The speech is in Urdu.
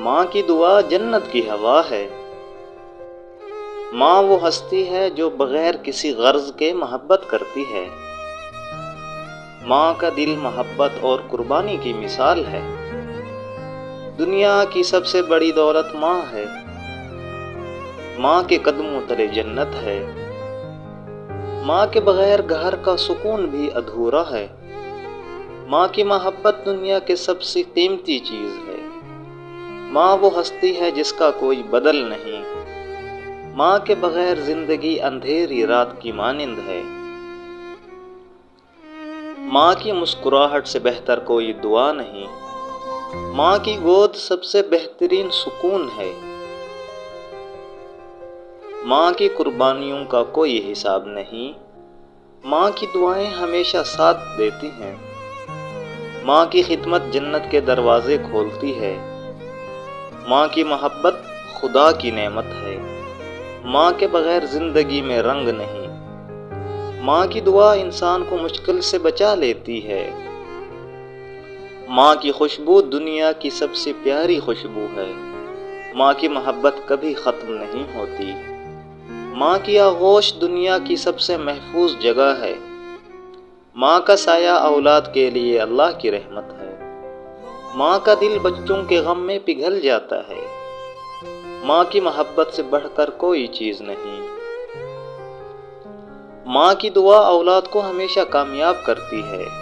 ماں کی دعا جنت کی ہوا ہے۔ ماں وہ ہستی ہے جو بغیر کسی غرض کے محبت کرتی ہے۔ ماں کا دل محبت اور قربانی کی مثال ہے۔ دنیا کی سب سے بڑی دولت ماں ہے۔ ماں کے قدموں تلے جنت ہے۔ ماں کے بغیر گھر کا سکون بھی ادھورا ہے۔ ماں کی محبت دنیا کی سب سے قیمتی چیز ہے۔ ماں وہ ہستی ہے جس کا کوئی بدل نہیں۔ ماں کے بغیر زندگی اندھیری رات کی مانند ہے۔ ماں کی مسکراہٹ سے بہتر کوئی دعا نہیں۔ ماں کی گود سب سے بہترین سکون ہے۔ ماں کی قربانیوں کا کوئی حساب نہیں۔ ماں کی دعائیں ہمیشہ ساتھ دیتی ہیں۔ ماں کی خدمت جنت کے دروازے کھولتی ہے۔ ماں کی محبت خدا کی نعمت ہے۔ ماں کے بغیر زندگی میں رنگ نہیں۔ ماں کی دعا انسان کو مشکل سے بچا لیتی ہے۔ ماں کی خوشبو دنیا کی سب سے پیاری خوشبو ہے۔ ماں کی محبت کبھی ختم نہیں ہوتی۔ ماں کی آغوش دنیا کی سب سے محفوظ جگہ ہے۔ ماں کا سایہ اولاد کے لیے اللہ کی رحمت ہے۔ ماں کا دل بچوں کے غم میں پگھل جاتا ہے۔ ماں کی محبت سے بڑھ کر کوئی چیز نہیں۔ ماں کی دعا اولاد کو ہمیشہ کامیاب کرتی ہے۔